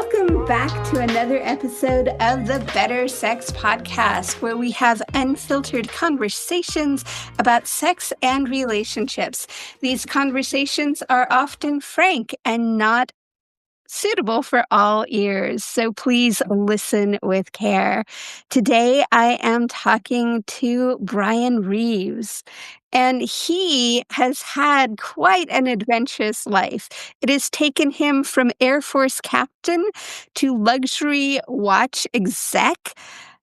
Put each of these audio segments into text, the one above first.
Welcome back to another episode of the Better Sex Podcast, where we have unfiltered conversations about sex and relationships. These conversations are often frank and not suitable for all ears, so please listen with care. Today, I am talking to Bryan Reeves, and he has had quite an adventurous life. It has taken him from Air Force captain to luxury watch exec.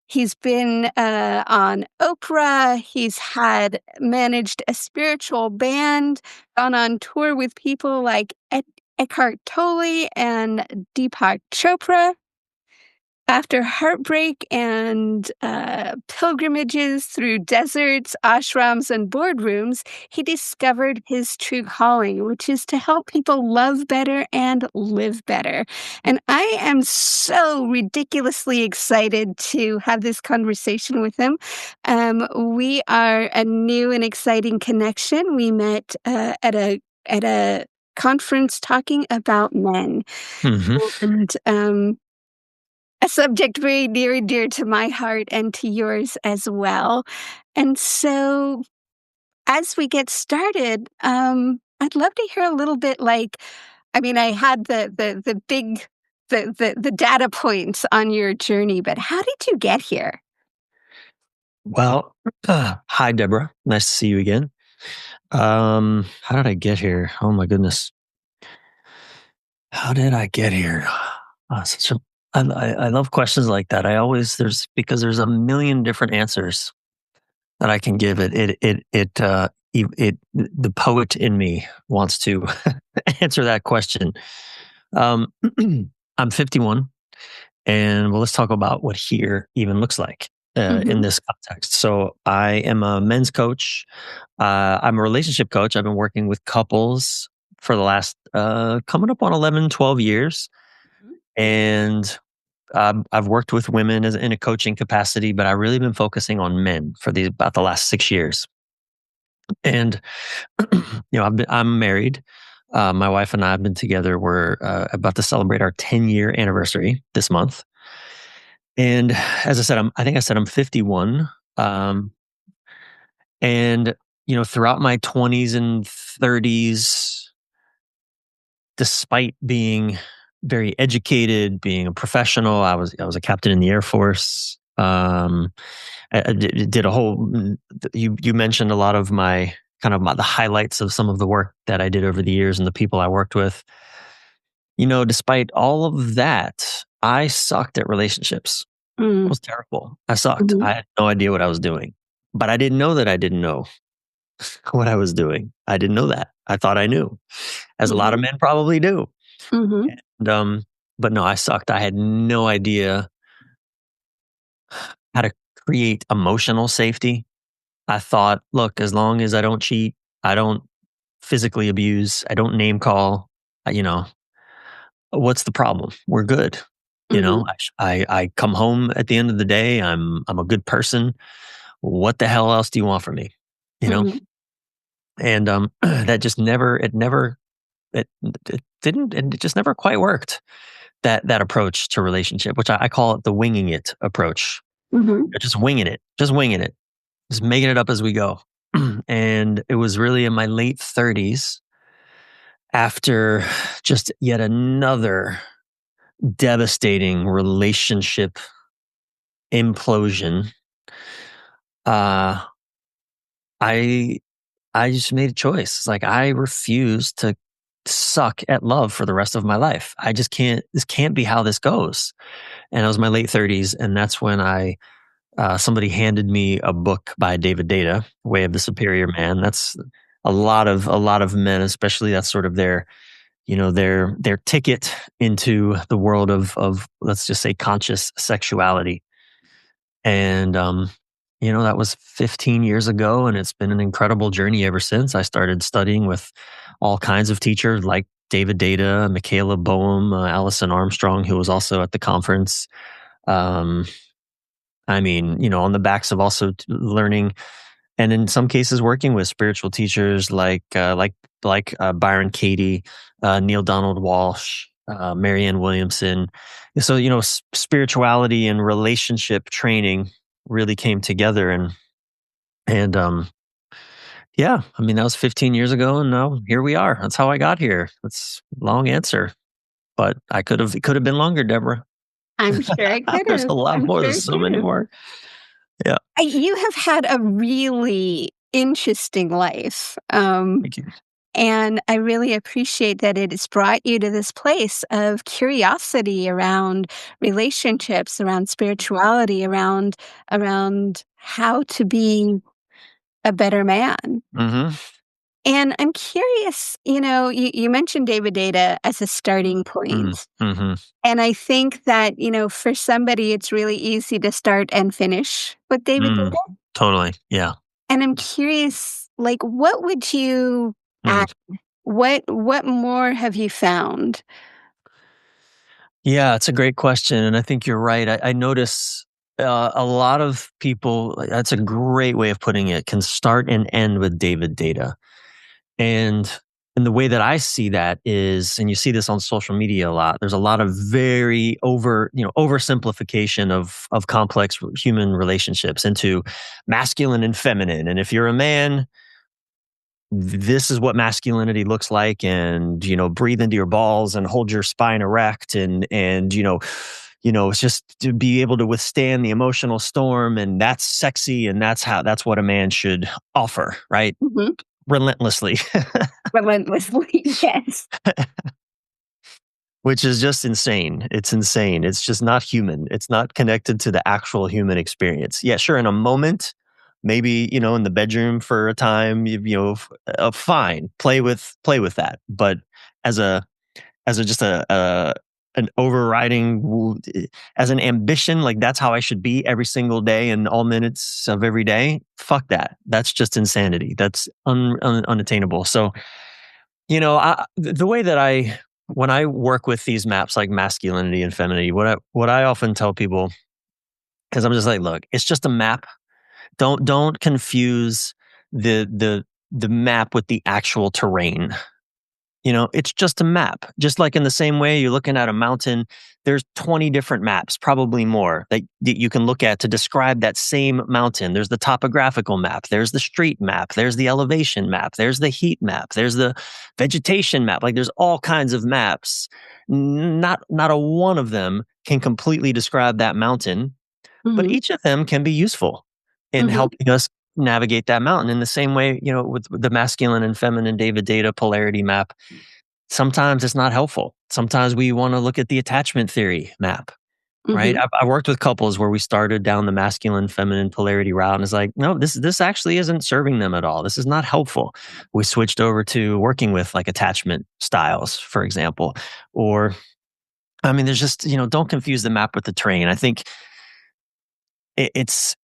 He's been on Oprah. He's had managed a spiritual band, gone on tour with people like Eckhart Tolle and Deepak Chopra. After heartbreak and pilgrimages through deserts, ashrams, and boardrooms, he discovered his true calling, which is to help people love better and live better. And I am so ridiculously excited to have this conversation with him. We are a new and exciting connection. We met at a conference talking about men. And a subject very near and dear to my heart and to yours as well. And so as we get started, I'd love to hear a little bit I had the big the data points on your journey, but how did you get here? Well, hi, Deborah. Nice to see you again. How did I get here? Oh my goodness. How did I get here? I love questions like that. Because there's a million different answers that I can give the poet in me wants to answer that question. I'm 51, and let's talk about what here even looks like. In this context. So I am a men's coach. I'm a relationship coach. I've been working with couples for the last coming up on 11, 12 years. And I've worked with women in a coaching capacity, but I've really been focusing on men for about the last 6 years. And, I'm married. My wife and I have been together. We're about to celebrate our 10-year anniversary this month. And as I said, I'm 51. And, throughout my 20s and 30s, despite being very educated, being a professional, I was a captain in the Air Force. I did a whole, you mentioned a lot of the highlights of some of the work that I did over the years and the people I worked with. Despite all of that, I sucked at relationships. It was terrible. I sucked. I had no idea what I was doing, but I didn't know that I didn't know what I was doing. I didn't know that. I thought I knew, as a lot of men probably do. And, but no, I sucked. I had no idea how to create emotional safety. I thought, look, as long as I don't cheat, I don't physically abuse, I don't name call, what's the problem? We're good. I come home at the end of the day. I'm a good person. What the hell else do you want from me? And that just it just never quite worked. That approach to relationship, which I call it the winging it approach. Just winging it, just making it up as we go. And it was really in my late 30s, after just yet another devastating relationship implosion, I just made a choice. I refuse to suck at love for the rest of my life. I just can't. This can't be how this goes. And it was my late 30s, and that's when somebody handed me a book by David Data, Way of the Superior Man. That's a lot of men, especially, that's sort of their ticket into the world of let's just say conscious sexuality. And that was 15 years ago, and it's been an incredible journey ever since. I started studying with all kinds of teachers like David Data, Michaela Boehm, Allison Armstrong, who was also at the conference. On the backs of also learning, and in some cases working with spiritual teachers like Byron Katie, Neil Donald Walsh, Marianne Williamson. So, spirituality and relationship training really came together, and yeah, I mean, that was 15 years ago, and now here we are. That's how I got here. That's a long answer, but it could have been longer, Deborah. I'm sure I could There's have. a lot I'm more. sure I There's so could many have. more. Yeah. You have had a really interesting life. Thank you. And I really appreciate that it has brought you to this place of curiosity around relationships, around spirituality, around how to be a better man. Hmm. And I'm curious, you mentioned David Data as a starting Mm, point. mhm, And I think that, for somebody, it's really easy to start and finish with David mm, Data. totally, yeah. And I'm curious, like, what would you Mm. add? What more have you found? Yeah, it's a great question, and I think you're right. I notice, a lot of people that's a great way of putting it, can start and end with David Data, and and the way that I see that is, and you see this on social media a lot, there's a lot of very oversimplification of complex human relationships into masculine and feminine, and if you're a man, this is what masculinity looks like, and breathe into your balls and hold your spine erect, and it's just to be able to withstand the emotional storm, and that's sexy, and that's what a man should offer, right? Mhm. Relentlessly. Relentlessly, yes. Which is just insane. It's insane. It's just not human. It's not connected to the actual human experience. Yeah, sure, in a moment, maybe, in the bedroom for a time, fine, play with that. But as a just an overriding as an ambition, like that's how I should be every single day and all minutes of every day. Fuck that. That's just insanity. That's unattainable. So, the way that when I work with these maps like masculinity and femininity, what I often tell people, because I'm just like, look, it's just a map. Don't confuse the map with the actual terrain. It's just a map. Just like in the same way you're looking at a mountain, there's 20 different maps, probably more, that you can look at to describe that same mountain. There's the topographical map, there's the street map, there's the elevation map, there's the heat map, there's the vegetation map. Like there's all kinds of maps. Not a one of them can completely describe that mountain, but Mhm, each of them can be useful in mhm, helping us navigate that mountain in the same way, with the masculine and feminine David Data polarity map. Sometimes it's not helpful. Sometimes we want to look at the attachment theory map, right? mhm, I've worked with couples where we started down the masculine feminine polarity route, and it's like, no, this actually isn't serving them at all. This is not helpful. We switched over to working with like attachment styles, for example, or I mean, there's just, don't confuse the map with the terrain. I think it, it's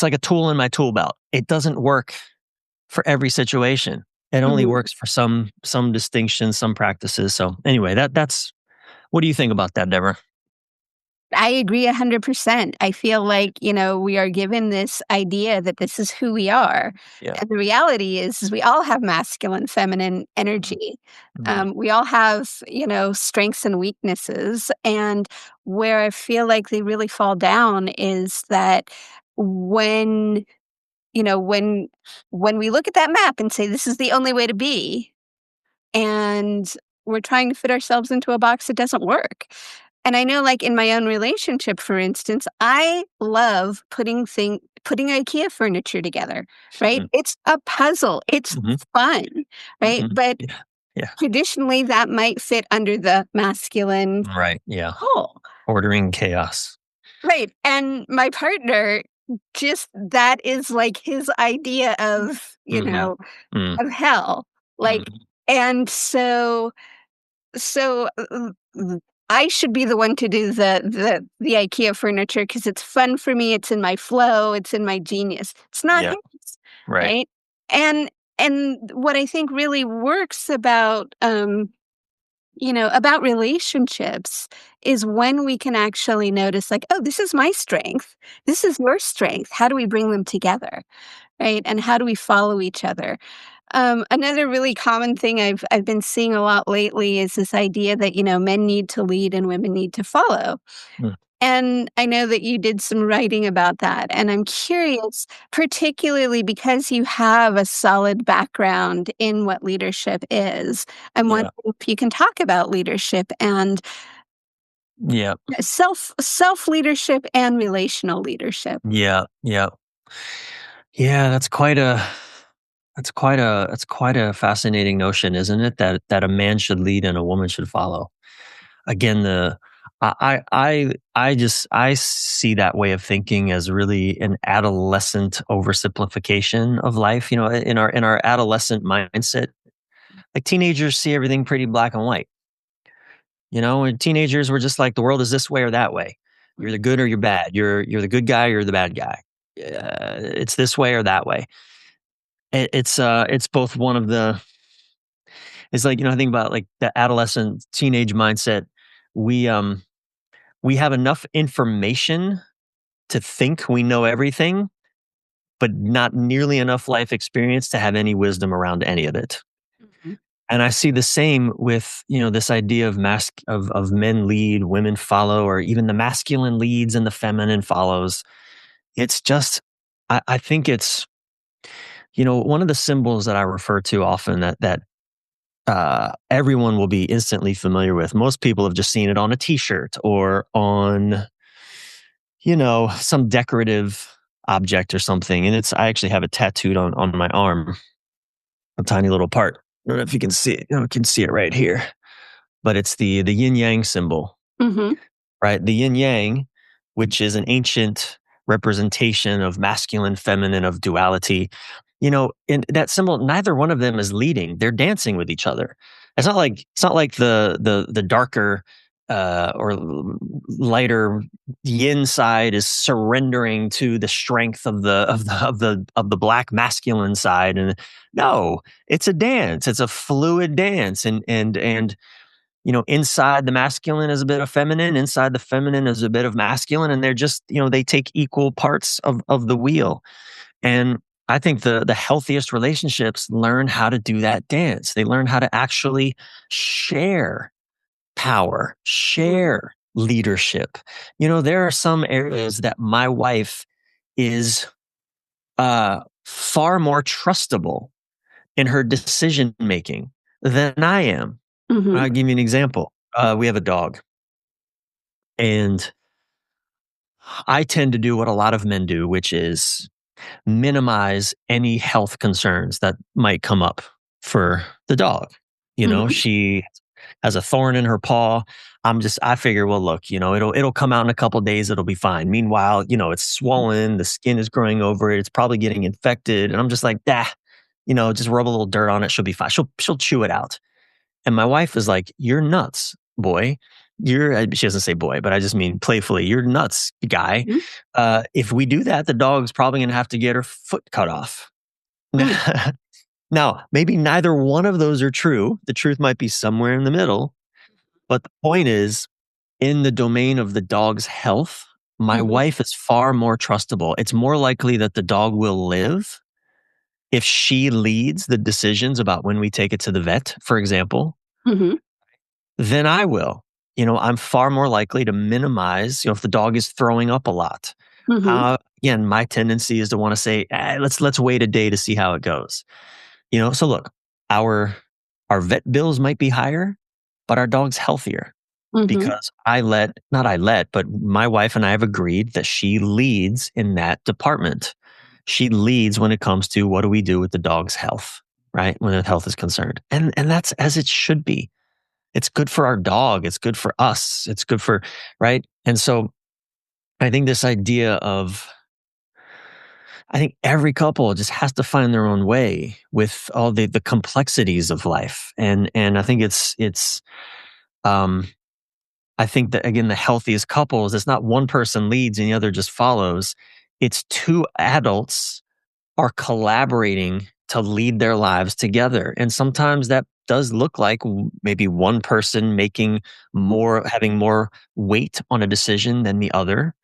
like a tool in my tool belt. It doesn't work for every situation. It only mhm. works for some distinctions, some practices. So anyway, that's what do you think about that, Deborah? I agree 100%. I feel like, we are given this idea that this is who we are. Yeah. And the reality is we all have masculine, feminine energy. Mm-hmm. We all have, strengths and weaknesses. And where I feel like they really fall down is that when, you know, when when we look at that map and say this is the only way to be, and we're trying to fit ourselves into a box that doesn't work. And I know, like, in my own relationship, for instance, I love putting IKEA furniture together, right? It's a puzzle, it's Mm-hmm. fun, right? Hmm. But Yeah. Yeah. traditionally, that might fit under the masculine Right. Yeah. role, Ordering chaos. right? And my partner, just that is, like, his idea of, Mm-hmm. Mm. of hell, like, Mm. and so, I should be the one to do the IKEA furniture because it's fun for me, it's in my flow, it's in my genius. It's not Yeah. his, Right. right? And and what I think really works about relationships is when we can actually notice, like, "Oh, this is my strength. This is your strength. How do we bring them together?" Right? And how do we follow each other? Another really common thing I've been seeing a lot lately is this idea that, men need to lead and women need to follow. Mm, And I know that you did some writing about that, and I'm curious, particularly because you have a solid background in what leadership is. I'm wondering yeah, if you can talk about leadership and yeah, self leadership and relational leadership. yeah, yeah, yeah. That's quite a fascinating notion, isn't it? That a man should lead and a woman should follow. Again, I see that way of thinking as really an adolescent oversimplification of life. In our adolescent mindset, like teenagers see everything pretty black and white. And teenagers were just like the world is this way or that way. You're the good or you're bad. You're the good guy or you're the bad guy. It's this way or that way. It's both one of the. It's like I think about like the adolescent teenage mindset. We um we have enough information to think we know everything, but not nearly enough life experience to have any wisdom around any of it. Mhm, And I see the same with, this idea of men lead, women follow, or even the masculine leads and the feminine follows. It's just I think it's, one of the symbols that I refer to often that everyone will be instantly familiar with. Most people have just seen it on a t-shirt or on, some decorative object or something. And I actually have it tattooed on my arm, a tiny little part. I don't know if you can see it. You can see it right here, but it's the yin yang symbol, mhm, right? The yin yang, which is an ancient representation of masculine, feminine, of duality. In that symbol, neither one of them is leading; they're dancing with each other. It's not like the darker or lighter yin side is surrendering to the strength of the black masculine side, and no, it's a dance. It's a fluid dance, and inside the masculine is a bit of feminine, inside the feminine is a bit of masculine, and they're just, they take equal parts of the wheel. And I think the healthiest relationships learn how to do that dance. They learn how to actually share power, mhm, share leadership. There are some areas that my wife is far more trustable in her decision making than I am. mhm, I'll give you an example. We have a dog, and I tend to do what a lot of men do, which is minimize any health concerns that might come up for the dog. mhm, She has a thorn in her paw. I figure, well, look, it'll come out in a couple days. It'll be fine. Meanwhile, it's swollen. The skin is growing over it. It's probably getting infected. And I'm just like, just rub a little dirt on it. She'll be fine. She'll chew it out. And my wife is like, "You're nuts, boy. She doesn't say boy, but I just mean playfully, you're nuts, guy. mhm, If we do that, the dog's probably going to have to get her foot cut off." mm, Now, maybe neither one of those are true. The truth might be somewhere in the middle. But the point is, in the domain of the dog's health, my mhm, wife is far more trustable. It's more likely that the dog will live if she leads the decisions about when we take it to the vet, for example, mhm, then I will. I'm far more likely to minimize, if the dog is throwing up a lot. mhm, Again, my tendency is to want to say, let's wait a day to see how it goes. So look, our vet bills might be higher, but our dog's healthier mhm, because not I let, but my wife and I have agreed that she leads in that department. She leads when it comes to what do we do with the dog's health, right? When the health is concerned. And that's as it should be. It's good for our dog. It's good for us. It's good for, right? And so I think this idea of, I think every couple just has to find their own way with all the complexities of life. And I think um, I think that again, the healthiest couples, it's not one person leads and the other just follows. It's two adults are collaborating to lead their lives together. And sometimes that does look like maybe one person having more weight on a decision than the other,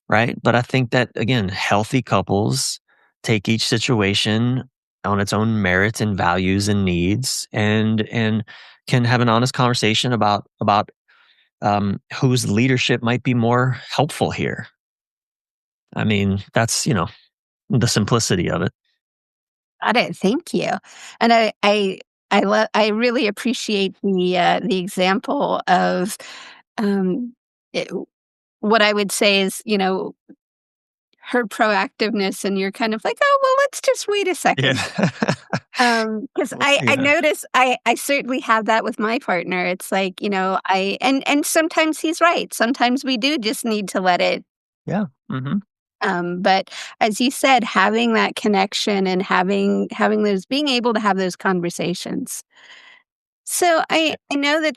right? But I think that again, healthy couples take each situation on its own merits and values and needs, and can have an honest conversation about whose leadership might be more helpful here. I mean, that's, the simplicity of it. Got it. Thank you. And I really appreciate the example of um, it, what I would say is, her proactiveness, and you're kind of like, oh well, let's just wait a Yeah. second. Because I Yeah. notice I certainly have that with my partner. It's like, and sometimes he's right. Sometimes we do just need to let it. Yeah. Hmm. But as you said, having that connection and having those being able to have those conversations. So I know that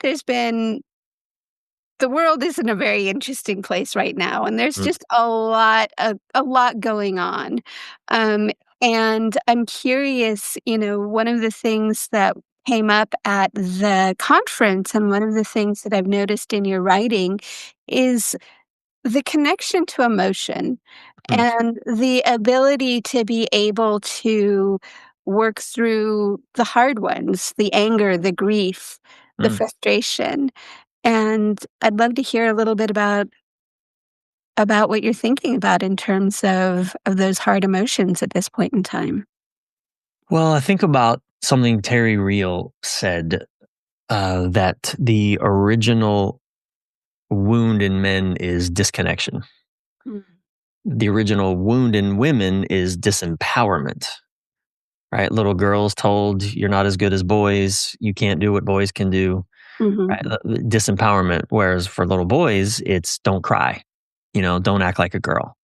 the world is in a very interesting place right now, and there's just a lot going on. Um, and I'm curious, one of the things that came up at the conference, and one of the things that I've noticed in your writing is the connection to emotion Mm, and the ability to be able to work through the hard ones, the anger, the grief, the mm. frustration. And I'd love to hear a little bit about what you're thinking about in terms of those hard emotions at this point in time. Well, I think about something Terry Real said, that the original wound in men is disconnection. Mm, The original wound in women is disempowerment, right? Little girls told you're not as good as boys, you can't do what boys can do, mhm, right? Disempowerment. Whereas for little boys, it's don't cry, don't act like a girl.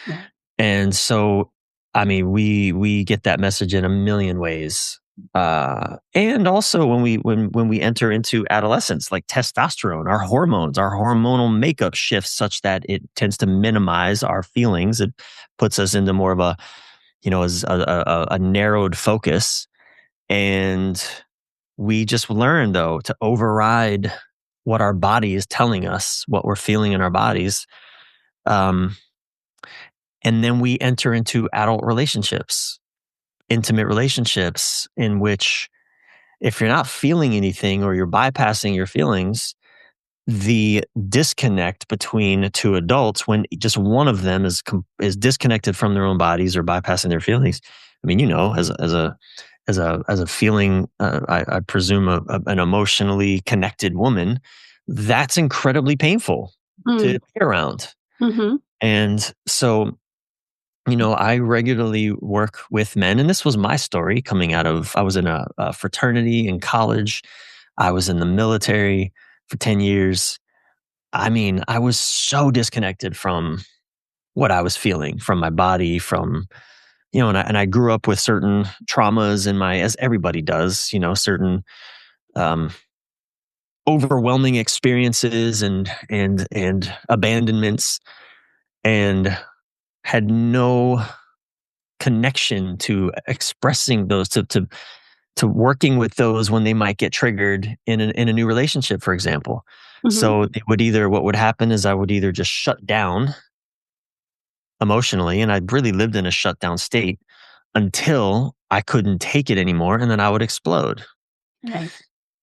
right. And so, I mean, we get that message in a million ways. And also when we enter into adolescence, like testosterone, our hormones, our hormonal makeup shifts such that it tends to minimize our feelings. It puts us into more of a, as a narrowed focus. And we just learn though to override what our body is telling us, what we're feeling in our bodies. Um, and then we enter into adult relationships, intimate relationships, in which if you're not feeling anything or you're bypassing your feelings, the disconnect between two adults, when just one of them is disconnected from their own bodies or bypassing their feelings. I mean, as a feeling, I presume an emotionally connected woman, that's incredibly painful to Mm, be around. mhm, And so, I regularly work with men, and this was my story coming out of, I was in a fraternity in college. I was in the military for 10 years. I mean, I was so disconnected from what I was feeling, from my body, and I grew up with certain traumas in my, as everybody does, certain um, overwhelming experiences and abandonments, and had no connection to expressing those, to working with those when they might get triggered in a new relationship, for example. mhm, So what would happen is I would either just shut down emotionally, and I really lived in a shutdown state until I couldn't take it anymore, and then I would explode. right.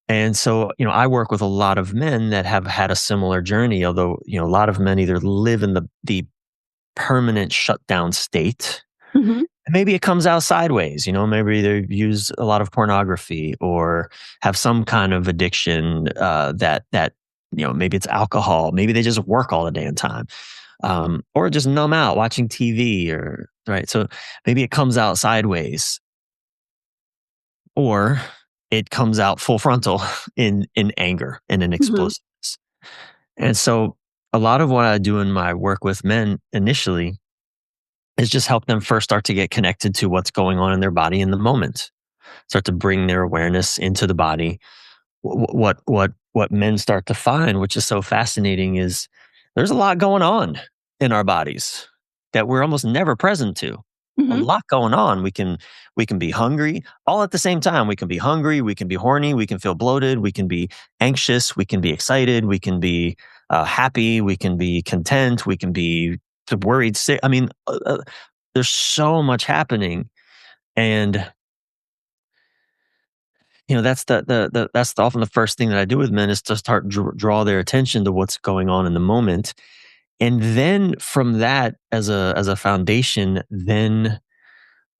And so, I work with a lot of men that have had a similar journey, although, a lot of men either live in the permanent shutdown state. Mhm, Maybe it comes out sideways, maybe they use a lot of pornography or have some kind of addiction, that maybe it's alcohol, maybe they just work all the damn time, or just numb out watching TV, or right. So maybe it comes out sideways, or it comes out full frontal in anger and in mhm, explosiveness. And so a lot of what I do in my work with men initially is just help them first start to get connected to what's going on in their body in the moment, start to bring their awareness into the body. What men start to find, which is so fascinating, is there's a lot going on in our bodies that we're almost never present to. A mhm, lot going on. We can be hungry all at the same time. We can be hungry, we can be horny, we can feel bloated, we can be anxious, we can be excited, we can be happy, we can be content, we can be worried, sick. I mean, there's so much happening, and that's often the first thing that I do with men is to start draw their attention to what's going on in the moment. And then from that as a foundation, then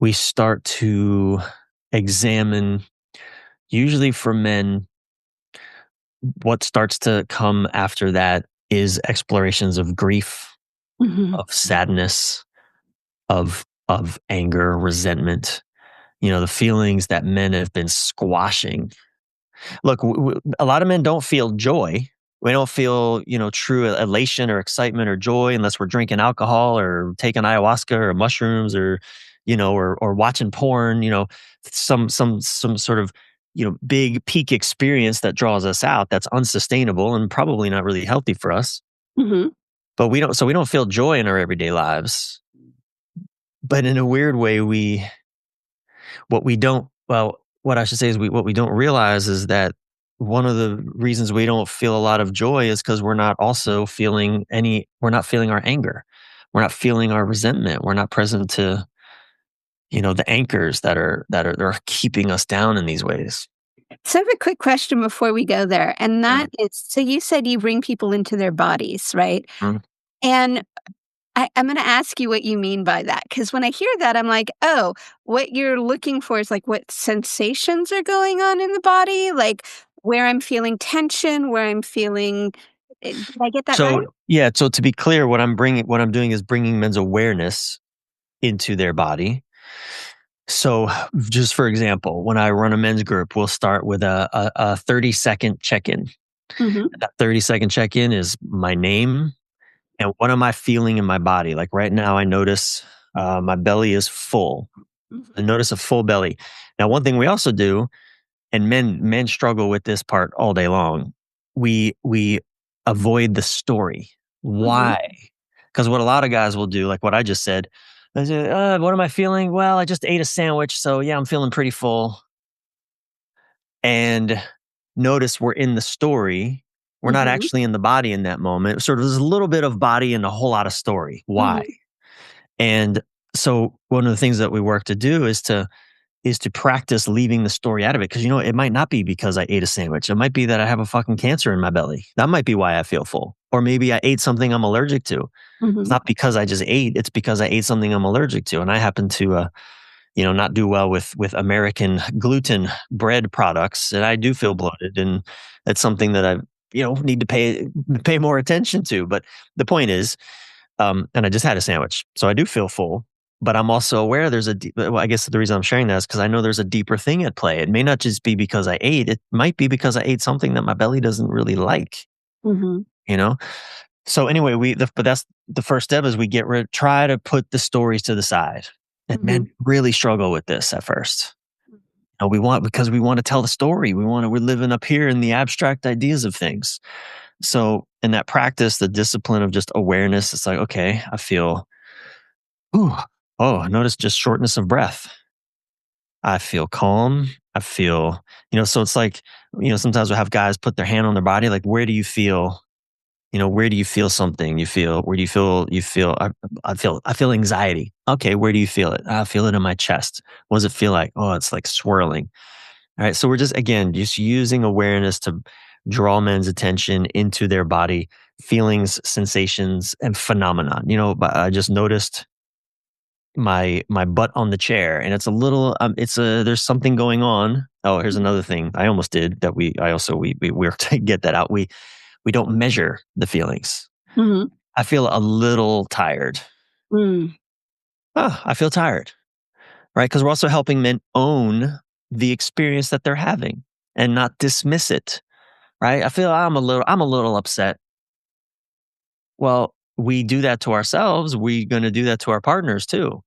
we start to examine, usually for men, what starts to come after that is explorations of grief, Hmm. of sadness, of anger, resentment, the feelings that men have been squashing. Look, a lot of men don't feel joy. We don't feel, true elation or excitement or joy unless we're drinking alcohol or taking ayahuasca or mushrooms or, or watching porn, some sort of, big peak experience that draws us out. That's unsustainable and probably not really healthy for us. Hmm. But we don't feel joy in our everyday lives. But in a weird way, what we don't well what I should say is what we don't realize is that one of the reasons we don't feel a lot of joy is because we're not feeling our anger, we're not feeling our resentment, we're not present to the anchors that are keeping us down in these ways. So I have a quick question before we go there. And Mm, that is, so you said you bring people into their bodies, right? mm. And I'm going to ask you what you mean by that. Because when I hear that, I'm like, oh, what you're looking for is like what sensations are going on in the body, like where I'm feeling tension, where I'm feeling. Did I get that right? So yeah, so to be clear, what I'm doing is bringing men's awareness into their body. So, just for example, when I run a men's group, we'll start with a 30-second check in. Hmm. That 30-second check in is my name and what am I feeling in my body. Like right now, I notice my belly is full. I Hmm. notice a full belly. Now, one thing we also do, and men struggle with this part all day long. We avoid the story. Hmm. Why? Because what a lot of guys will do, like what I just said, I say, what am I feeling? Well, I just ate a sandwich, so yeah, I'm feeling pretty full. And notice we're in the story. We're not Hmm. actually in the body in that moment. Sort of there's a little bit of body and a whole lot of story. Why? Hmm. And so one of the things that we work to do is to practice leaving the story out of it. Cause it might not be because I ate a sandwich. It might be that I have a fucking cancer in my belly. That might be why I feel full. Or maybe I ate something I'm allergic to. It's Hmm. not because I just ate, it's because I ate something I'm allergic to. And I happen to not do well with American gluten bread products. And I do feel bloated. And that's something that I, need to pay more attention to. But the point is, and I just had a sandwich. So I do feel full, but I'm also aware there's well, I guess the reason I'm sharing that is because I know there's a deeper thing at play. It may not just be because I ate, it might be because I ate something that my belly doesn't really like, Hmm. you know? So anyway, but that's the first step is try to put the stories to the side. And Hmm. men really struggle with this at first. Because we want to tell the story. We're living up here in the abstract ideas of things. So in that practice, the discipline of just awareness, it's like, okay, I feel, ooh, oh, notice just shortness of breath. I feel calm. I feel, so it's like, sometimes we'll have guys put their hand on their body, like, where do you feel, where do you feel something? Where do you feel, I feel anxiety. Okay. Where do you feel it? I feel it in my chest. What does it feel like? Oh, it's like swirling. All right. So we're just using awareness to draw men's attention into their body, feelings, sensations, and phenomenon. But I just noticed my butt on the chair and it's a little there's something going on. Oh, here's another thing I almost did that we're to get that out. We don't measure the feelings. Hmm. I feel a little tired. Hmm. Oh, I feel tired, right? Because we're also helping men own the experience that they're having and not dismiss it, right? I feel I'm a little upset. Well, we do that to ourselves. We're going to do that to our partners too,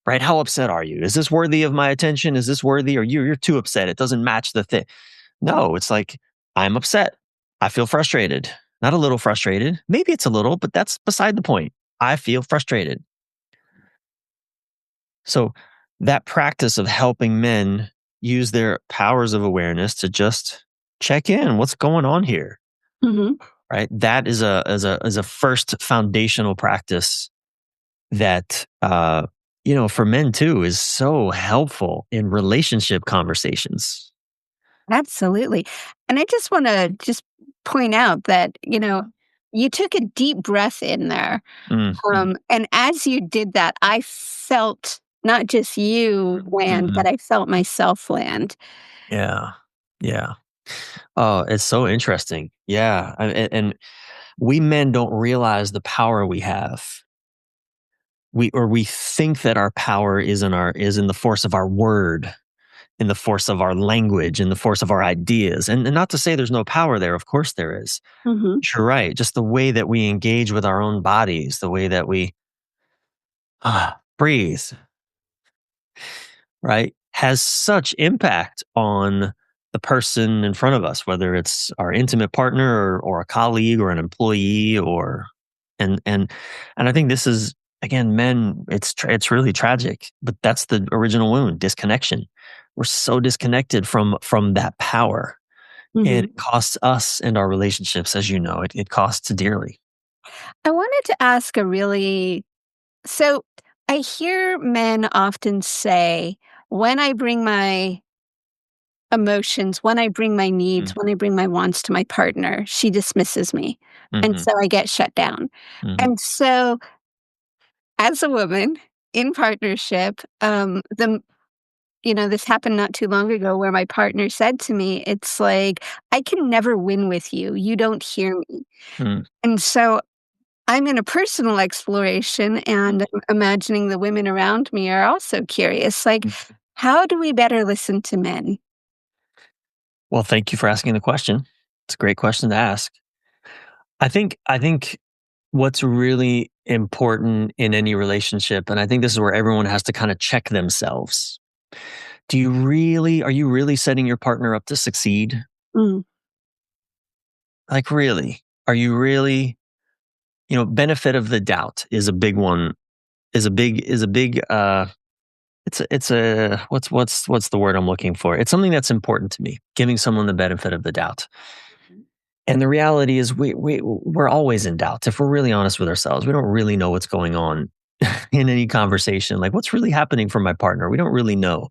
right? How upset are you? Is this worthy of my attention? Is this worthy? Or you're too upset. It doesn't match the thing. No, it's like I'm upset. I feel frustrated. Not a little frustrated. Maybe it's a little, but that's beside the point. I feel frustrated. So that practice of helping men use their powers of awareness to just check in, what's going on here, Hmm. right? That is a first foundational practice that for men too, is so helpful in relationship conversations. Absolutely. And I just want to just point out that, you took a deep breath in there. Mm, And as you did that, I felt not just you land, mhm. but I felt myself land. Yeah. Yeah. Oh, it's so interesting. Yeah. And we men don't realize the power we have. We think that our power is in the force of our word, in the force of our language, in the force of our ideas. And not to say there's no power there. Of course there is. Mhm, You're right. Just the way that we engage with our own bodies, the way that we breathe, right, has such impact on the person in front of us, whether it's our intimate partner or a colleague or an employee and I think this is again, men. It's really tragic, but that's the original wound: disconnection. We're so disconnected from that power, and mhm. it costs us and our relationships, as you know, it costs dearly. I wanted to ask a really so I hear men often say, when I bring my emotions, when I bring my needs, Mm, when I bring my wants to my partner, she dismisses me. And mhm, so I get shut down. mhm, And so as a woman in partnership, this happened not too long ago where my partner said to me, it's like, I can never win with you. You don't hear me. mm. And so I'm in a personal exploration and I'm imagining the women around me are also curious. Like, how do we better listen to men? Well, thank you for asking the question. It's a great question to ask. I think what's really important in any relationship, and I think this is where everyone has to kind of check themselves. Are you really setting your partner up to succeed? Mm, Like really? Are you really, benefit of the doubt is a big one, is a big it's a what's the word I'm looking for? It's something that's important to me, giving someone the benefit of the doubt. And the reality is we're always in doubt. If we're really honest with ourselves, we don't really know what's going on in any conversation. Like what's really happening for my partner? We don't really know.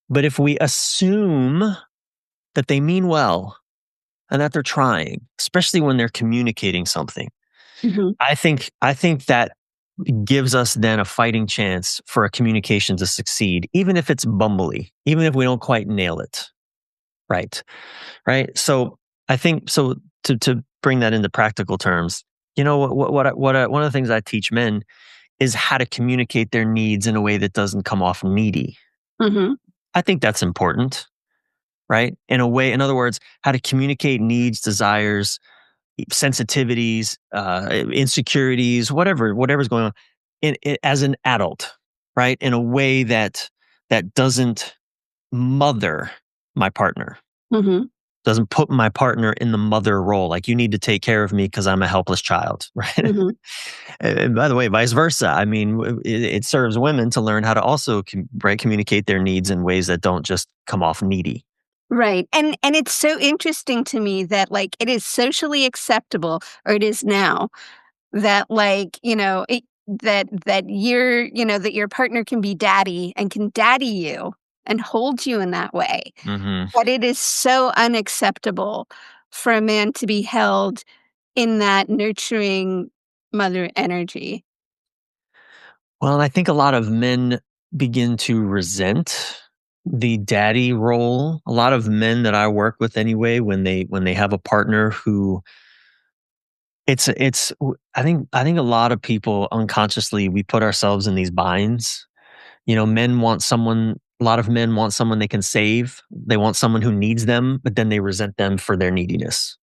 But if we assume that they mean well and that they're trying, especially when they're communicating something, mhm, I think that gives us then a fighting chance for a communication to succeed, even if it's bumbly, even if we don't quite nail it. Right. Right. So I think so to bring that into practical terms, one of the things I teach men is how to communicate their needs in a way that doesn't come off needy. mhm, I think that's important, right? In a way, in other words, how to communicate needs, desires, sensitivities, insecurities, whatever's going on, as an adult, right? In a way that doesn't mother my partner, mhm, doesn't put my partner in the mother role. Like you need to take care of me because I'm a helpless child, right? mhm. And by the way, vice versa. I mean, it serves women to learn how to also right, communicate their needs in ways that don't just come off needy. Right. And it's so interesting to me that like it is socially acceptable, or it is now, that like, that your partner can be daddy and can daddy you and hold you in that way. Hmm. But it is so unacceptable for a man to be held in that nurturing mother energy. Well, I think a lot of men begin to resent the daddy role. A lot of men that I work with anyway, when they have a partner who I think a lot of people unconsciously we put ourselves in these binds. A lot of men want someone they can save. They want someone who needs them, but then they resent them for their neediness.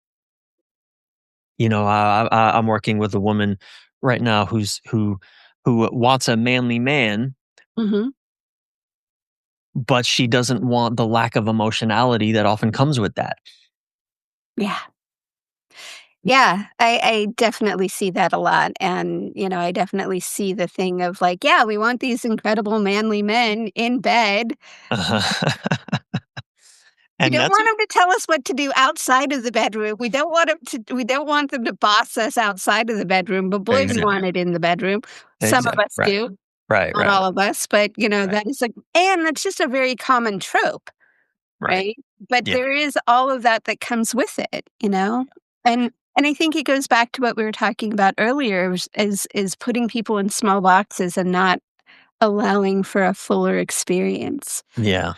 I'm working with a woman right now who wants a manly man, Mhm. but she doesn't want the lack of emotionality that often comes with that. Yeah. Yeah, I definitely see that a lot, and, I definitely see the thing of, like, yeah, we want these incredible manly men in bed. We And don't that's want them to tell us what to do outside of the bedroom. We don't want them to boss us outside of the bedroom, but boy, we want exactly it in the bedroom. Some of exactly us right. do. Right, Not right, all of us, but, right, that is and that's just a very common trope, right. right? But Yeah, there is all of that that comes with it. And I think it goes back to what we were talking about earlier is putting people in small boxes and not allowing for a fuller experience. yeah,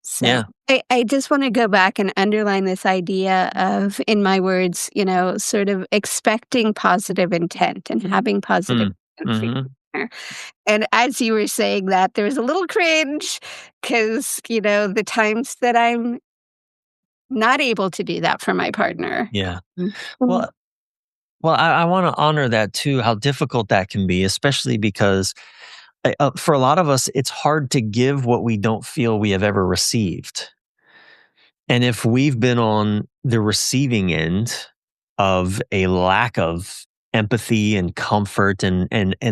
So yeah. I just want to go back and underline this idea of, in my words, sort of expecting positive intent and having positive Mm, intent for mhm. your partner. And as you were saying that, there was a little cringe because, the times that I'm not able to do that for my partner. Yeah. Mm. Mm. Well I wanna honor that too, how difficult that can be, especially because, for a lot of us, it's hard to give what we don't feel we have ever received. And if we've been on the receiving end of a lack of empathy and comfort and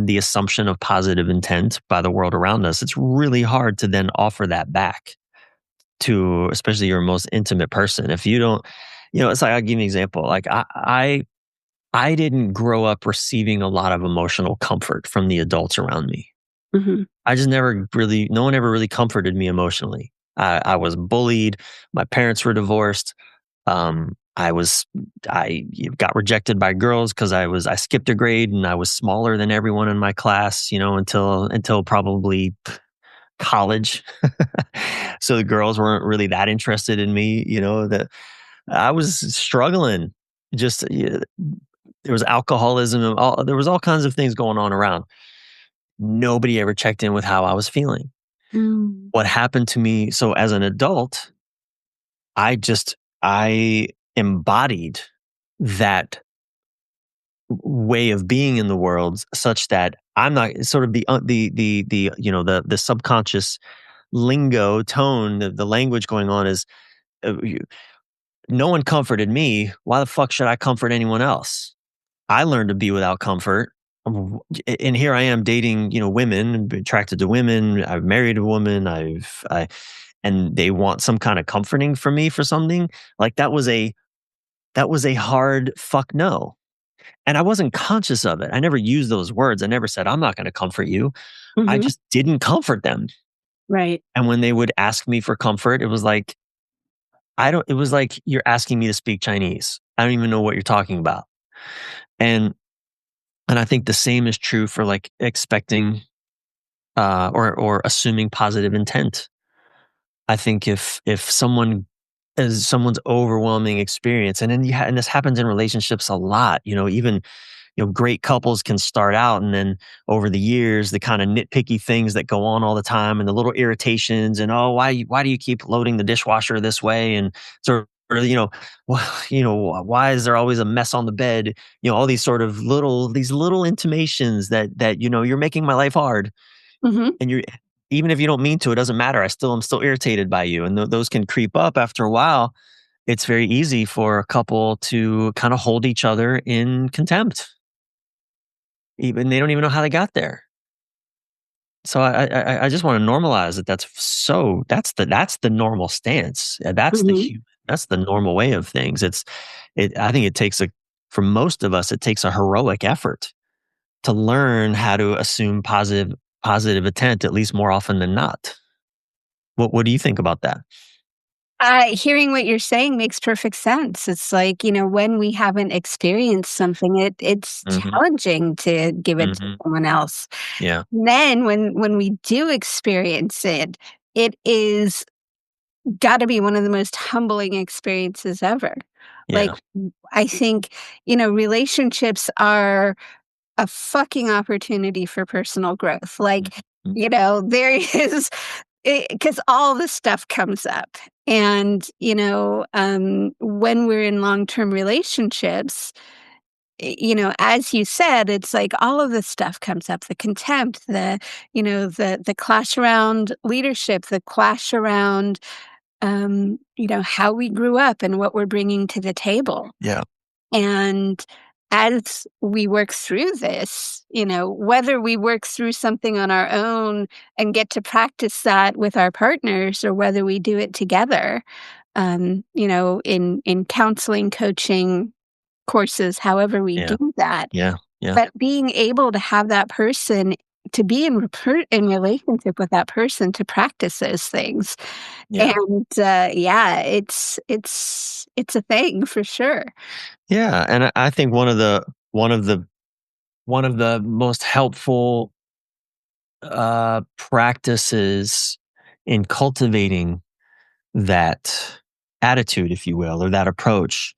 the assumption of positive intent by the world around us, it's really hard to then offer that back to especially your most intimate person. If you don't, it's like I'll give you an example. Like I didn't grow up receiving a lot of emotional comfort from the adults around me. Mhm. I just never really, no one ever really comforted me emotionally. I was bullied. My parents were divorced. I was, I got rejected by girls because I skipped a grade and I was smaller than everyone in my class, until probably college. So the girls weren't really that interested in me, that I was struggling. Just there was alcoholism and there was all kinds of things going on around. Nobody ever checked in with how I was feeling. Mm. What happened to me, so as an adult, I embodied that way of being in the world such that I'm not sort of the subconscious lingo tone, the language going on is no one comforted me. Why the fuck should I comfort anyone else? I learned to be without comfort. And here I am dating, women, and been attracted to women. I've married a woman. And they want some kind of comforting from me for something. Like that was a hard fuck no. And I wasn't conscious of it. I never used those words. I never said, I'm not going to comfort you. I Mhm. just didn't comfort them. Right. And when they would ask me for comfort, it was like you're asking me to speak Chinese. I don't even know what you're talking about. And And I think the same is true for like expecting or assuming positive intent. I think if someone's overwhelming experience, and then and this happens in relationships a lot. Even great couples can start out, and then over the years, the kind of nitpicky things that go on all the time, and the little irritations, and oh, why do you keep loading the dishwasher this way, and sort of well, why is there always a mess on the bed? All these sort of little intimations that you're making my life hard, Mhm. and you even if you don't mean to, it doesn't matter. I'm still irritated by you, and those can creep up after a while. It's very easy for a couple to kind of hold each other in contempt. Even they don't even know how they got there. So I just want to normalize that. That's the normal stance. Mhm. That's the normal way of things. I think it takes for most of us, it takes a heroic effort to learn how to assume positive intent, at least more often than not. What do you think about that? Hearing what you're saying makes perfect sense. It's like, when we haven't experienced something, it's Mhm, challenging to give it to mhm. someone else. Yeah, Then when we do experience it, it is gotta be one of the most humbling experiences ever. Like, yeah. I think, relationships are a fucking opportunity for personal growth. Like, Mhm. there is because all this stuff comes up. And, when we're in long-term relationships, as you said, it's like all of this stuff comes up, the contempt, the clash around leadership, the clash around, how we grew up and what we're bringing to the table. Yeah, And as we work through this, whether we work through something on our own and get to practice that with our partners or whether we do it together, in counseling, coaching, courses, however we yeah, do that. yeah, yeah. But being able to have that person to be in relationship with that person to practice those things. Yeah. And, yeah, it's a thing for sure. Yeah, and I think one of the most helpful practices in cultivating that attitude, if you will, or that approach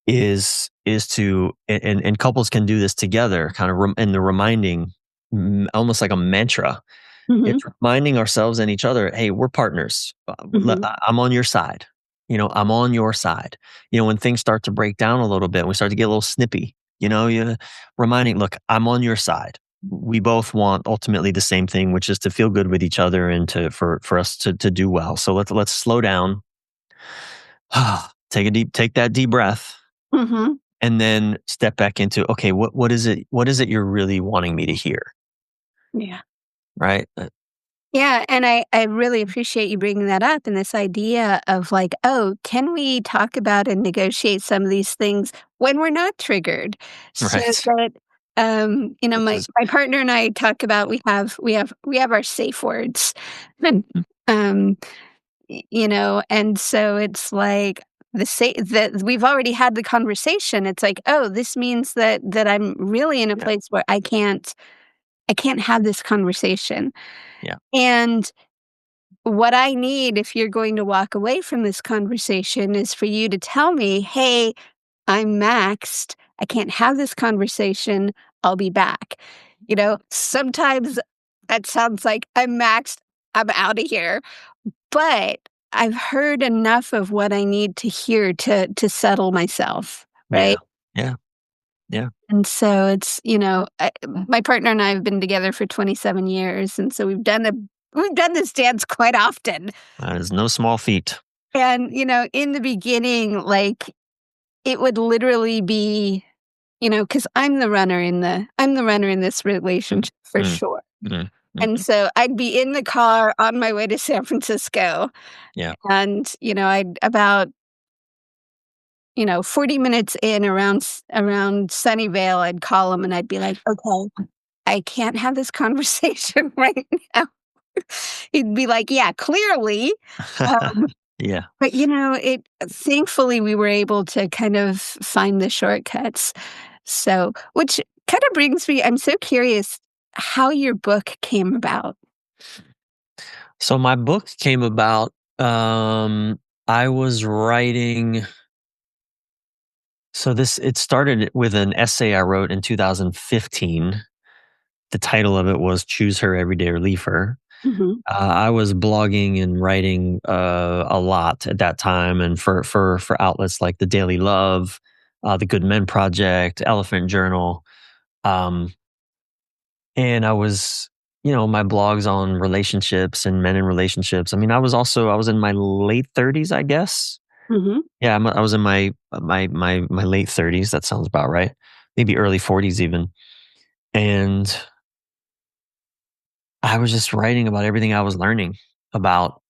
is to and couples can do this together, kind of in the reminding, almost like a mantra. Mhm, It's reminding ourselves and each other, hey, we're partners. mhm, I'm on your side. I'm on your side. When things start to break down a little bit, we start to get a little snippy. You reminding, look, I'm on your side. We both want ultimately the same thing, which is to feel good with each other and for us to do well. So let's slow down. Take that deep breath, mhm. and then step back into, okay, what is it you're really wanting me to hear, Yeah. right? Yeah, and I really appreciate you bringing that up and this idea of like, "Oh, can we talk about and negotiate some of these things when we're not triggered?" So Right. that, Which my is my partner and I talk about we have our safe words. And, um, and so it's like that we've already had the conversation. It's like, "Oh, this means that I'm really in a yeah, place where I can't have this conversation." yeah, And what I need if you're going to walk away from this conversation is for you to tell me, "Hey, I'm maxed. I can't have this conversation. I'll be back." Sometimes that sounds like I'm maxed. I'm out of here. But I've heard enough of what I need to hear to settle myself, right? yeah, yeah, yeah. And so my partner and I have been together for 27 years, and so we've done this dance quite often. That is no small feat. And, in the beginning, like, it would literally be, because 'cause I'm the runner in this Mm, relationship for mm, sure. mm, And mhm. so I'd be in the car on my way to San Francisco, Yeah. and, I'd about, 40 minutes in around Sunnyvale, I'd call him and I'd be like, "Okay, I can't have this conversation right now." He'd be like, "Yeah, clearly." Um Yeah. But, it thankfully, we were able to kind of find the shortcuts. So which kinda brings me I'm so curious how your book came about. So my book came about, I was writing it started with an essay I wrote in 2015. The title of it was Choose Her Every Day or Leave Her. Mhm, I was blogging and writing a lot at that time, and for outlets like the Daily Love, the Good Men Project, Elephant Journal, um, and I was, my blogs on relationships and men in relationships. I mean, I was in my late 30s, I guess. mhm, Yeah, I was in my late 30s. That sounds about right. Maybe early 40s even, and I was just writing about everything I was learning about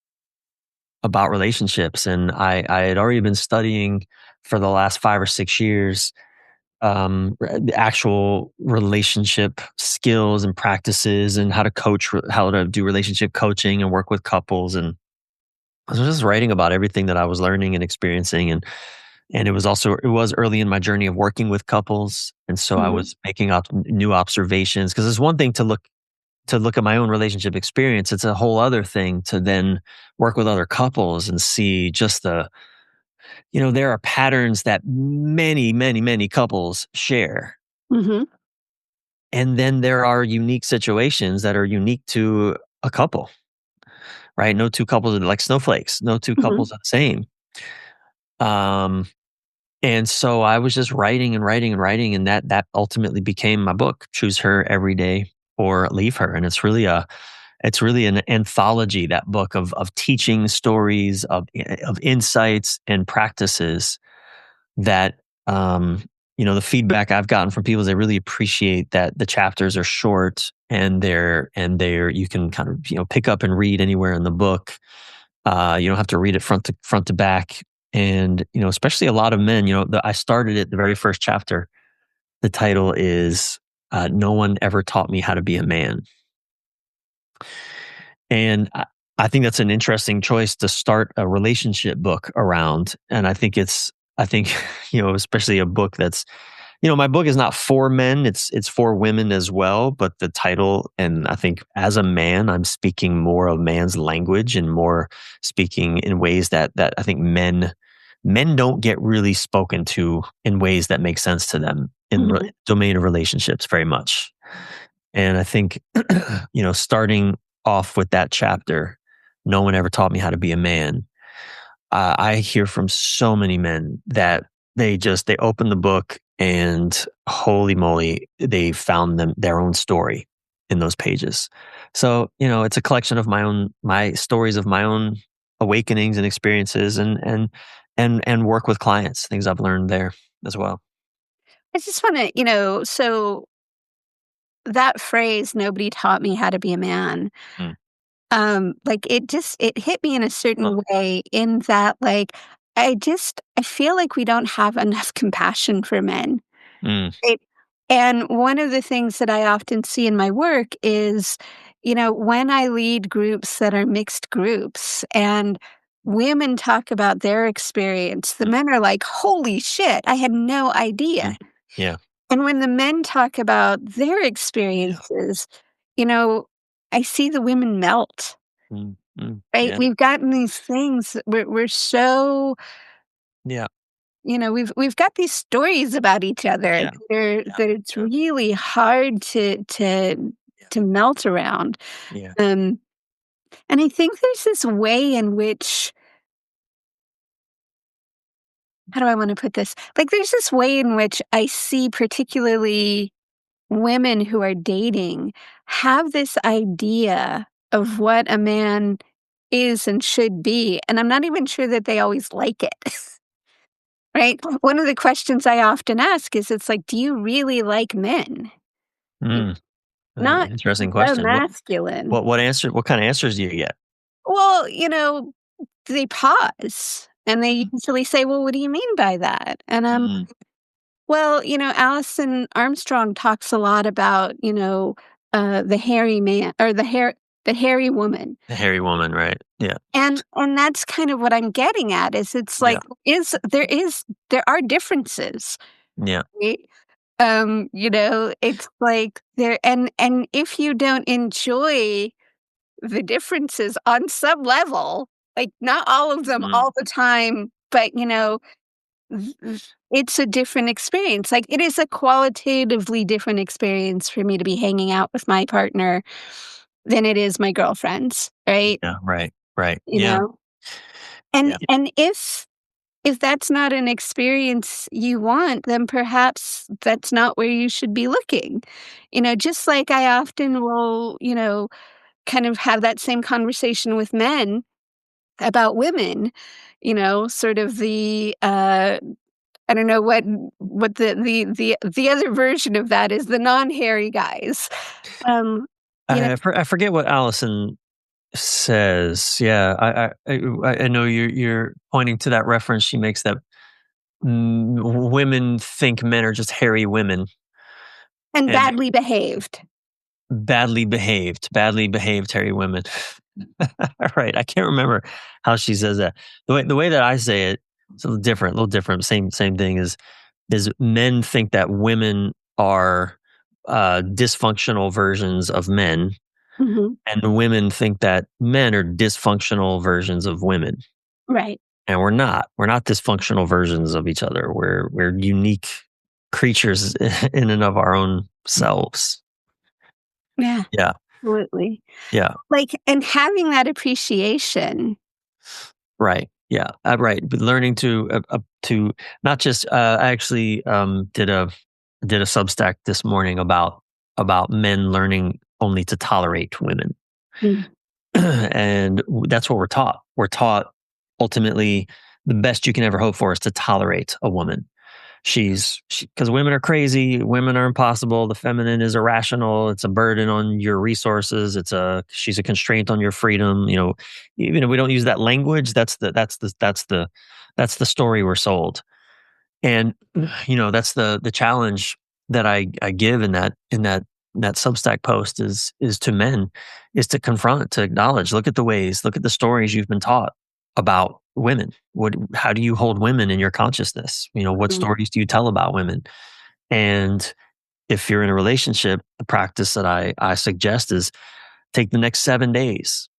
relationships. And I had already been studying for the last 5 or 6 years, the actual relationship skills and practices and how to how to do relationship coaching and work with couples. And I was just writing about everything that I was learning and experiencing. And it was early in my journey of working with couples. And so I mhm, was making up new observations, because it's one thing to look at my own relationship experience. It's a whole other thing to then work with other couples and see just there are patterns that many, many, many couples share. mhm, And then there are unique situations that are unique to a couple, right? No two couples are like snowflakes. No two mhm, couples are the same. Um, and so I was just writing and writing and writing, and that ultimately became my book, Choose Her Every Day or Leave Her. And it's really an anthology, that book of teaching stories, of insights and practices that, the feedback I've gotten from people is they really appreciate that the chapters are short, and they're you can kind of, pick up and read anywhere in the book. You don't have to read it front to back. And, especially a lot of men, I started it, the very first chapter. The title is, No One Ever Taught Me How to Be a Man. And I think that's an interesting choice to start a relationship book around. And I think, especially a book that's, my book is not for men, it's for women as well. But the title, and I think as a man, I'm speaking more of man's language and more speaking in ways that I think men don't get really spoken to in ways that make sense to them in the Mhm. domain of relationships very much. And I think, starting off with that chapter, no one ever taught me how to be a man. I hear from so many men that they open the book and holy moly, they found their own story in those pages. So, it's a collection of my stories of my own awakenings and experiences and work with clients, things I've learned there as well. I just wanna, so that phrase, "Nobody taught me how to be a man," Mm. like, it hit me in a Huh. certain way in that, like, I feel like we don't have enough compassion for men. Mm. Right? And one of the things that I often see in my work is, when I lead groups that are mixed groups and women talk about their experience, the Mm. men are like, "Holy shit, I had no idea." Mm. Yeah. And when the men talk about their Yeah. experiences, you know, I see the women melt, Mm. Mm. right? Yeah. We've gotten these things, we're so, Yeah. we've got these stories about each other Yeah. Yeah. that it's Yeah. really hard Yeah. to melt around. Yeah. Um, and I think there's this way in which, how do I want to put this? Like, there's this way in which I see particularly women who are dating have this idea of what a man is and should be, and I'm not even sure that they always like it. Right? One of the questions I often ask is, it's like, "Do you really like men?" Y Mm. Not Interesting the question. masculine. What kind of answers do you get? Well, they pause, and they Mm. usually say, "Well, what do you mean by that?" And Mm. well, Alison Armstrong talks a lot about, the hairy man or the hairy woman. The hairy woman, right? Yeah. And that's kind of what I'm getting at, is it's like, Yeah. there are differences, Yeah. right? It's like there, and if you don't enjoy the differences on some level, like, not all of them Mm. all the time, but, it's a different experience. Like, it is a qualitatively different experience for me to be hanging out with my partner than it is my girlfriends, right? Yeah. Right. Right. You Yeah. know? And Yeah. if that's not an experience you want, then perhaps that's not where you should be looking. Just like I often will, kind of have that same conversation with men about women, sort of I don't know what the other version of that is, the non-hairy guys. Um, you know, I forget what Allison says. Yeah. I know you're pointing to that reference she makes that women think men are just hairy women and and badly behaved hairy women. Right. I can't remember how she says that. The way that I say it, it's a little different. Same thing is men think that women are dysfunctional versions of men, Mhm. and women think that men are dysfunctional versions of women. Right. And we're not. We're not dysfunctional versions of each other. We're unique creatures in and of our own selves. Yeah, Yeah. absolutely. Yeah. Like, and having that appreciation. Right. Yeah. Right. But learning to not just I actually did a Substack this morning about men learning only to tolerate women, Mm, and that's what we're taught. We're taught ultimately the best you can ever hope for is to tolerate a woman. Because women are crazy, women are impossible. The feminine is irrational. It's a burden on your resources. She's a constraint on your freedom. Even if we don't use that language, that's the story we're sold. And that's the challenge that I give in that that Substack post is to men, is to confront, to acknowledge, look at the stories you've been taught about women. How do you hold women in your consciousness? What Mhm. stories do you tell about women? And if you're in a relationship, the practice that I suggest is take the next 7 days,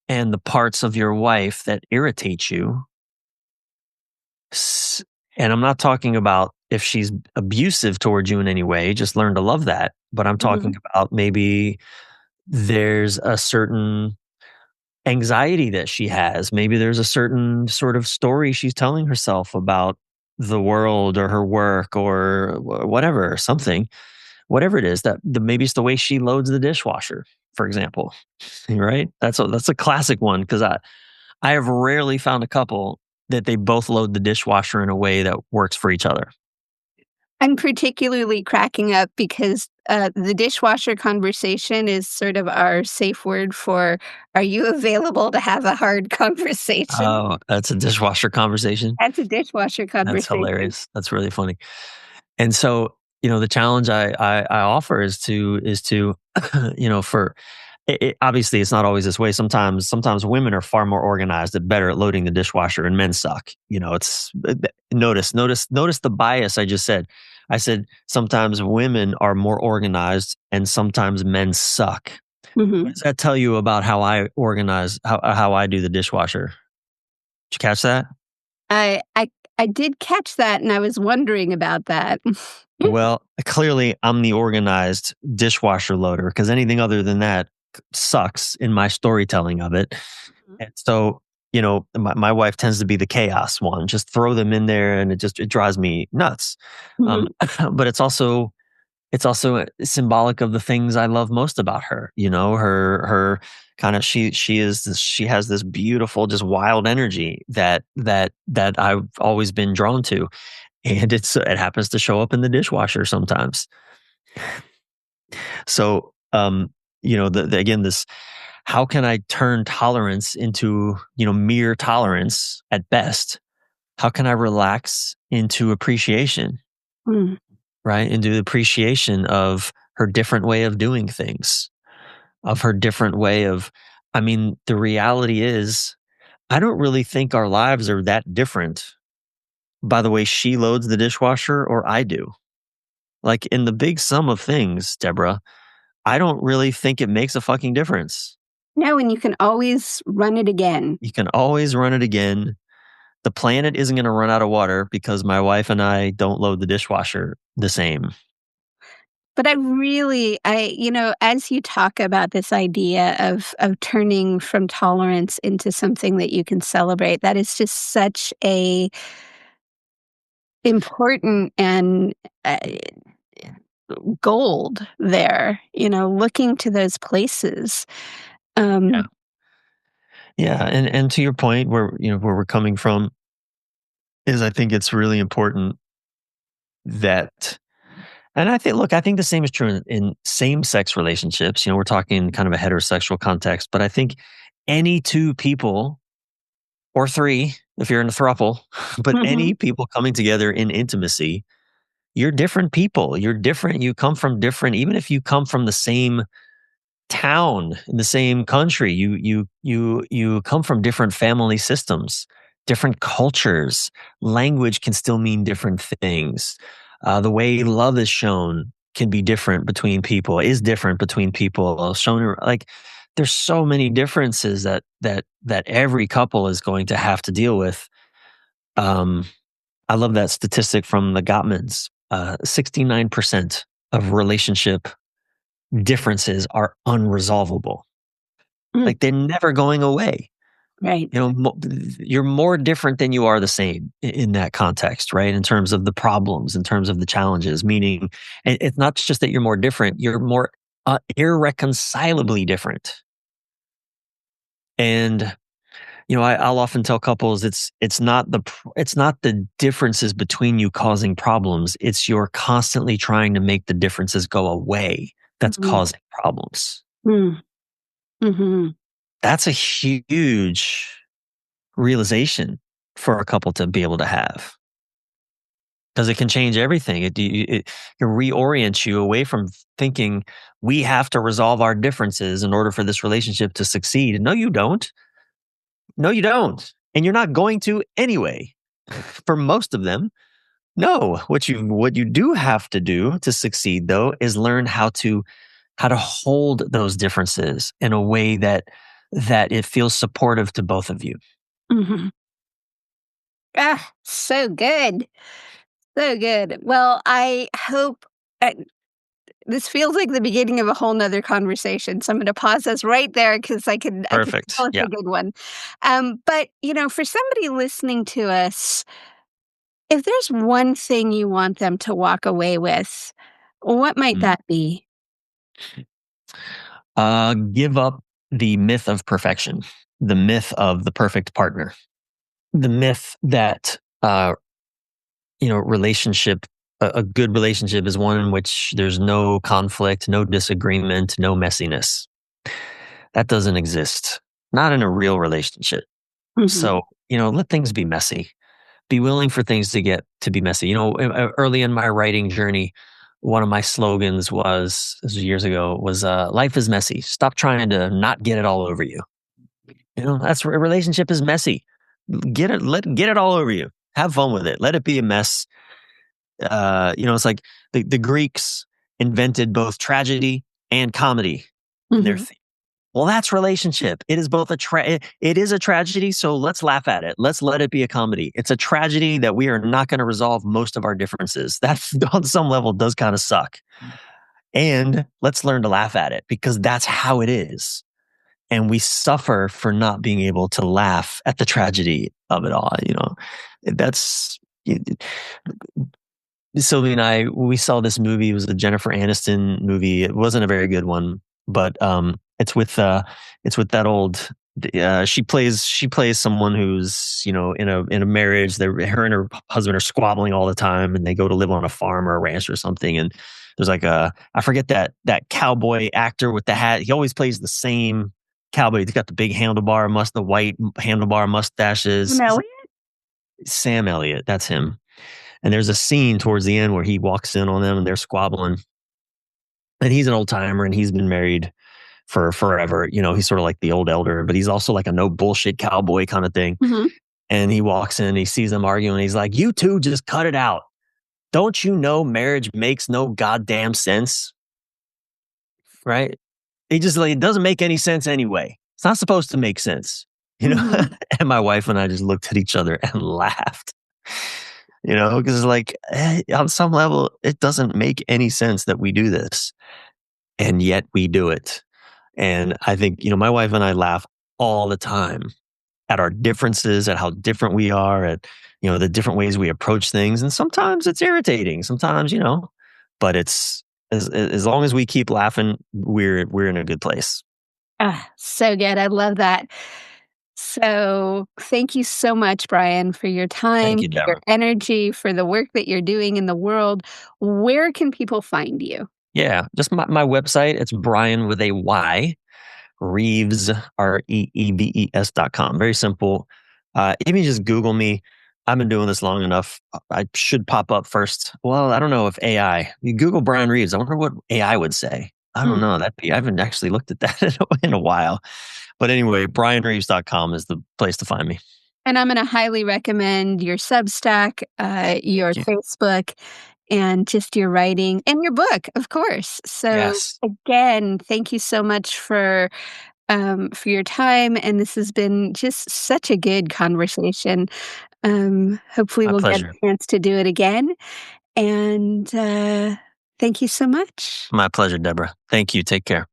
and the parts of your wife that irritate you, and I'm not talking about if she's abusive towards you in any way, just learn to love that. But I'm talking Mhm. about maybe there's a certain anxiety that she has. Maybe there's a certain sort of story she's telling herself about the world or her work or whatever, something, whatever it is maybe it's the way she loads the dishwasher, for example, right? That's a classic one because I have rarely found a couple that they both load the dishwasher in a way that works for each other. I'm particularly cracking up because, the dishwasher conversation is sort of our safe word for, "Are you available to have a hard conversation?" Oh, that's a dishwasher conversation? That's a dishwasher That's conversation. hilarious. That's really funny. And so, the challenge I offer is to, for obviously it's not always this way. Sometimes women are far more organized and better at loading the dishwasher, and men suck. It's notice the bias I just said. I said sometimes women are more organized and sometimes men suck. What Mhm. does that tell you about how I organize, how I do the dishwasher? Did you catch that? I I I did catch that, and I was wondering about that. Well, clearly I'm the organized dishwasher loader because anything other than that sucks in my storytelling of it. Mhm. And so, my wife tends to be the chaos one. Just throw them in there and it drives me nuts. Um, Mhm. but it's also symbolic of the things I love most about her. Her kind of she has this beautiful, just wild energy that I've always been drawn to, and it happens to show up in the dishwasher sometimes. So, again, this, how can I turn tolerance into, mere tolerance at best? How can I relax into appreciation, Mm. right? Into the appreciation of her different way of doing things, of her different way of, I mean, the reality is, I don't really think our lives are that different by the way she loads the dishwasher or I do. Like in the big sum of things, Deborah, I don't really think it makes a fucking difference. No, and you can always run it again. You can always run it again. The planet isn't going to run out of water because my wife and I don't load the dishwasher the same. But as you talk about this idea of turning from tolerance into something that you can celebrate, that is just such a important and, uh, gold there, looking to those places. Yeah. Um Yeah. And to your point where we're coming from is I think it's really important that, and I think the same is true in same sex relationships. We're talking kind of a heterosexual context, but I think any two people or three, if you're in a throuple, but Mhm, any people coming together in intimacy, you're different people. You're different. You come from different, even if you come from the same town in the same country, you come from different family systems, different cultures. Language can still mean different things. The way love is shown can be different between people, is different between people. Shown like there's so many differences that every couple is going to have to deal with. Um, I love that statistic from the Gottmans. 69% of relationship differences are unresolvable. mm, Like they're never going away. right. You're more different than you are the same in that context, right? In terms of the problems, in terms of the challenges, meaning it's not just that you're more different, you're more irreconcilably different. And I'll often tell couples it's not the differences between you causing problems. It's you're constantly trying to make the differences go away that's Mhm, causing problems. mm, mhm. That's a huge realization for a couple to be able to have. because it can change everything. It can reorient you away from thinking we have to resolve our differences in order for this relationship to succeed. No, you don't. No, you don't. And you're not going to anyway. For most of them, no. What you do have to do to succeed, though, is learn how to hold those differences in a way that it feels supportive to both of you. Hmm. Ah, so good. So good. Well, I hope uh, this feels like the beginning of a whole nother conversation. So I'm going to pause us right there because I could Perfect. tell it's Yeah. a good one. But for somebody listening to us, if there's one thing you want them to walk away with, what might Mm. that be? Give up the myth of perfection, the myth of the perfect partner, the myth that relationship a good relationship is one in which there's no conflict, no disagreement, no messiness. That doesn't exist. Not in a real relationship. Mhm. So, let things be messy. Be willing for things to get to be messy. Early in my writing journey, one of my slogans this was years ago, was life is messy. Stop trying to not get it all over you. That's where a relationship is messy. Get it all over you. Have fun with it. Let it be a mess. It's like the Greeks invented both tragedy and comedy in their Mhm. theme. Well, that's relationship. It is both it is a tragedy, so let's laugh at it. Let's let it be a comedy. It's a tragedy that we are not going to resolve most of our differences. That on some level does kind of suck. And let's learn to laugh at it because that's how it is. And we suffer for not being able to laugh at the tragedy of it all. That's Sylvie and I, we saw this movie. It was a Jennifer Aniston movie. It wasn't a very good one, but it's with that old. She plays someone who's in a marriage. Her and her husband are squabbling all the time, and they go to live on a farm or a ranch or something. And there's like I forget that cowboy actor with the hat. He always plays the same cowboy. He's got the big the white handlebar mustaches. Melly? Sam Elliott, that's him. And there's a scene towards the end where he walks in on them and they're squabbling. And he's an old timer and he's been married for forever. He's sort of like the old elder, but he's also like a no bullshit cowboy kind of thing. Mhm. And he walks in, he sees them arguing. He's like, "You two just cut it out. Don't you know marriage makes no goddamn sense?" Right? He just like, it doesn't make any sense anyway. It's not supposed to make sense. Mhm. And my wife and I just looked at each other and laughed. Because like on some level, it doesn't make any sense that we do this, and yet we do it. And I think my wife and I laugh all the time at our differences, at how different we are, at the different ways we approach things, and sometimes it's irritating. Sometimes but it's as long as we keep laughing, we're in a good place. Ah, so good. I love that. So, thank you so much, Brian, for your Thank time, you, for your Deborah. energy, for the work that you're doing in the world. Where can people find you? Yeah, just my website. It's Bryan with a Y. Reeves, Reeves.com. Very simple. If you just Google me, I've been doing this long enough. I should pop up first. Well, I don't know if AI. You Google Bryan Reeves. I wonder what AI would say. I don't Mm. know. I haven't actually looked at that in a while. But anyway, BryanReeves.com is the place to find me. And I'm gonna highly recommend your Substack, your Thank you. Facebook, and just your writing and your book, of course. So, Yes, again, thank you so much for your time, and this has been just such a good conversation. Hopefully, my we'll get pleasure. a chance to do it again, and, thank you so much. My pleasure, Deborah. Thank you. Take care.